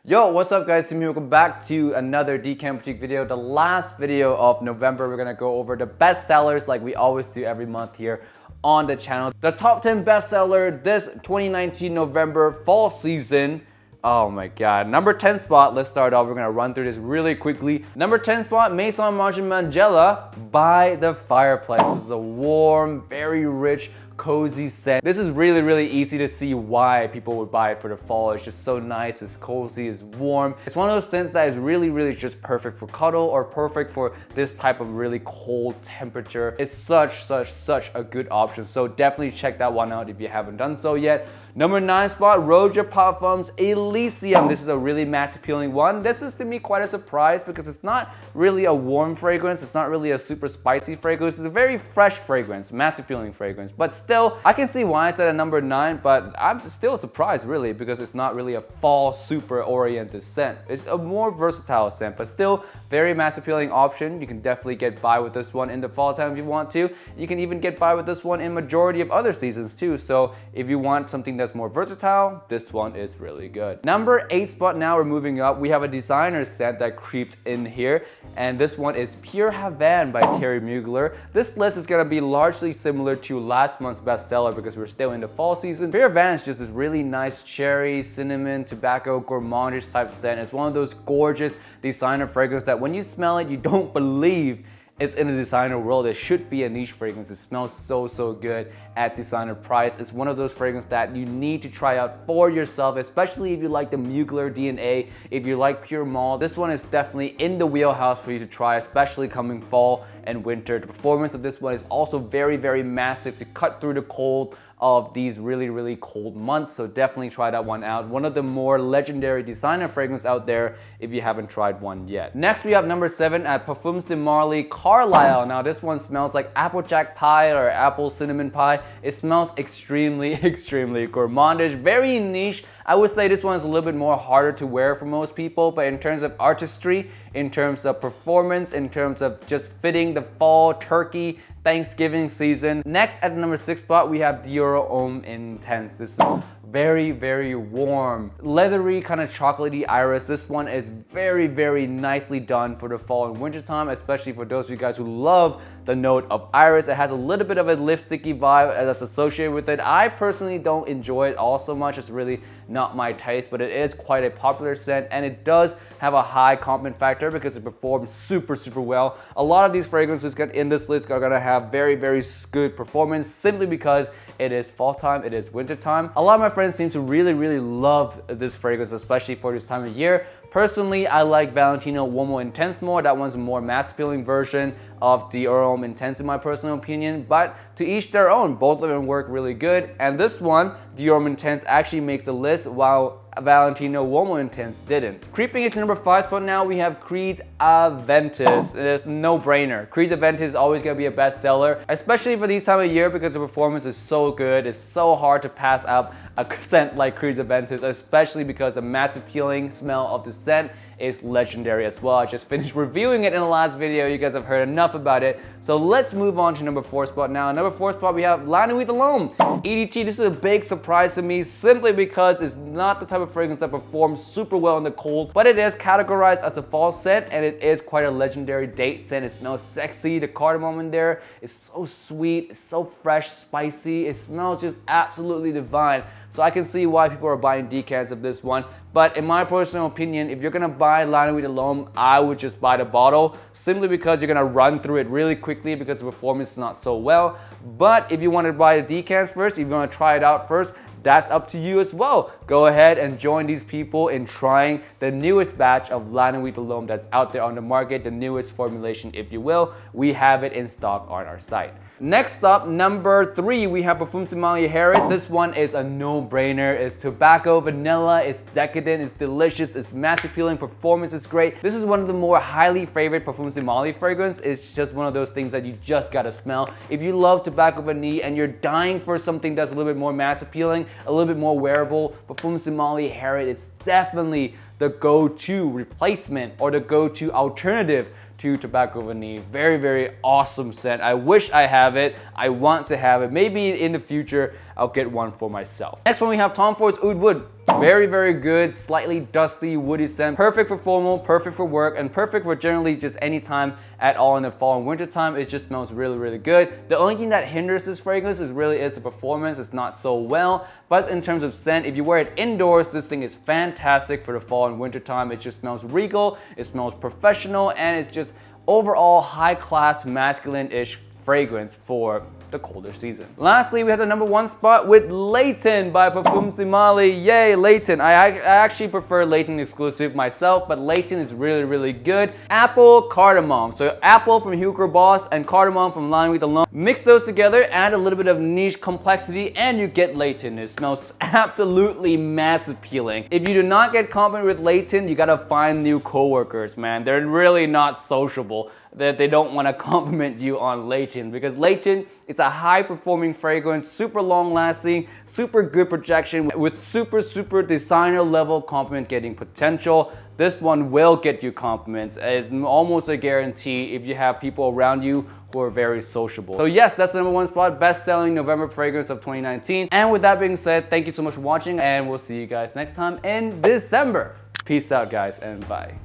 Yo, what's up guys? Welcome back to another Decant Boutique video. The last video of November, we're gonna go over the best sellers like we always do every month here on the channel. The top 10 bestseller this 2019 November fall season. Oh my god. Number 10 spot, let's start off. We're gonna run through this really quickly. Number 10 spot, Maison Margiman Jela by the Fireplace. This is a warm, very rich, cozy scent. This is really easy to see why people would buy it for the fall. It's just so nice, it's cozy, it's warm. It's one of those scents that is really just perfect for cuddle or perfect for this type of really cold temperature. It's such a good option. So definitely check that one out if you haven't done so yet. Number 9 spot, Roja Parfums Elysium. This is a really mass appealing one. This is to me quite a surprise because it's not really a warm fragrance. It's not really a super spicy fragrance. It's a very fresh fragrance, mass appealing fragrance. But still, I can see why it's at a number 9, but I'm still surprised really because it's not really a fall super oriented scent. It's a more versatile scent, but still very mass appealing option. You can definitely get by with this one in the fall time if you want to. You can even get by with this one in majority of other seasons too. So if you want something that's more versatile, this one is really good. Number 8 spot, now we're moving up. We have a designer scent that creeped in here, and this one is Pure Havane by Thierry Mugler. This list is gonna be largely similar to last month's bestseller because we're still in the fall season. Pure Havane is just this really nice cherry, cinnamon, tobacco, gourmandish type scent. It's one of those gorgeous designer fragrances that when you smell it, you don't believe it's in the designer world. It should be a niche fragrance. It smells so good at designer price. It's one of those fragrances that you need to try out for yourself, especially if you like the Mugler DNA, if you like Pure Malt. This one is definitely in the wheelhouse for you to try, especially coming fall and winter. The performance of this one is also very massive to cut through the cold of these really cold months, so definitely try that one out. One of the more legendary designer fragrances out there if you haven't tried one yet. Next we have number 7 at Parfums de Marly Carlisle. Now this one smells like applejack pie or apple cinnamon pie. It smells extremely gourmandish, very niche. I would say this one is a little bit more harder to wear for most people, but in terms of artistry, in terms of performance, in terms of just fitting the fall turkey Thanksgiving season. Next at the number 6 spot, we have Dior Homme Intense. This is very warm, leathery, kind of chocolatey iris. This one is very nicely done for the fall and winter time, especially for those of you guys who love the note of iris. It has a little bit of a lipsticky vibe that's associated with it. I personally don't enjoy it all so much. It's really not my taste, but it is quite a popular scent, and it does have a high compliment factor because it performs super well. A lot of these fragrances in this list are gonna have very good performance simply because it is fall time, it is winter time. A lot of my friends seem to really love this fragrance, especially for this time of year. Personally, I like Valentino Uomo Intense more. That one's a more mass appealing version of Dior Homme Intense in my personal opinion, but to each their own. Both of them work really good, and this one, Dior Homme Intense, actually makes the list while Valentino Uomo Intense didn't. Creeping into number 5 spot now, we have Creed Aventus. It's no brainer. Creed Aventus is always gonna be a bestseller, especially for these time of year because the performance is so good. It's so hard to pass up a scent like Creed Aventus, especially because the mass appealing smell of the scent is legendary as well. I just finished reviewing it in the last video. You guys have heard enough about it. So let's move on to number 4 spot now. Number 4 spot, we have La Nuit de l'Homme EDT. This is a big surprise to me simply because it's not the type of fragrance that performs super well in the cold, but it is categorized as a fall scent, and it is quite a legendary date scent. It smells sexy. The cardamom in there is so sweet, it's so fresh, spicy. It smells just absolutely divine. So I can see why people are buying decants of this one. But in my personal opinion, if you're gonna buy La Nuit de l'Homme, I would just buy the bottle simply because you're gonna run through it really quickly because the performance is not so well. But if you want to buy the decants first, if you want to try it out first, that's up to you as well. Go ahead and join these people in trying the newest batch of La Nuit de l'Homme that's out there on the market, the newest formulation if you will. We have it in stock on our site. Next up, number 3, we have Parfums Somali Harriet. This one is a no-brainer. It's tobacco, vanilla, it's decadent, it's delicious, it's mass appealing, performance is great. This is one of the more highly favorite Parfums Somali fragrance. It's just one of those things that you just gotta smell. If you love tobacco vanilla and you're dying for something that's a little bit more mass appealing, a little bit more wearable, Parfums Somali Harriet, it's definitely the go-to replacement or the go-to alternative to tobacco vanilla. Very awesome scent. I wish I have it. I want to have it. Maybe in the future I'll get one for myself. Next one we have Tom Ford's Oud Wood. Very, very good, slightly dusty, woody scent. Perfect for formal, perfect for work, and perfect for generally just any time at all in the fall and winter time. It just smells really, really good. The only thing that hinders this fragrance is the performance. It's not so well, but in terms of scent, if you wear it indoors, this thing is fantastic for the fall and winter time. It just smells regal, it smells professional, and it's just overall high-class, masculine-ish fragrance for the colder season. Lastly, we have the #1 spot with Layton by Parfum Somali. Yay, Layton. I actually prefer Layton exclusive myself, but Layton is really, really good. Apple, cardamom. So apple from Hugo Boss and cardamom from Line with Alone. Mix those together, add a little bit of niche complexity, and you get Layton. It smells absolutely mass appealing. If you do not get complimented with Layton, you gotta find new coworkers, man. They're really not sociable, that they don't want to compliment you on Layton, because Layton, it's a high performing fragrance, super long lasting, super good projection with super designer level compliment getting potential. This one will get you compliments. It's almost a guarantee if you have people around you who are very sociable. So yes, that's the #1 spot, best selling November fragrance of 2019. And with that being said, thank you so much for watching, and we'll see you guys next time in December. Peace out guys, and bye.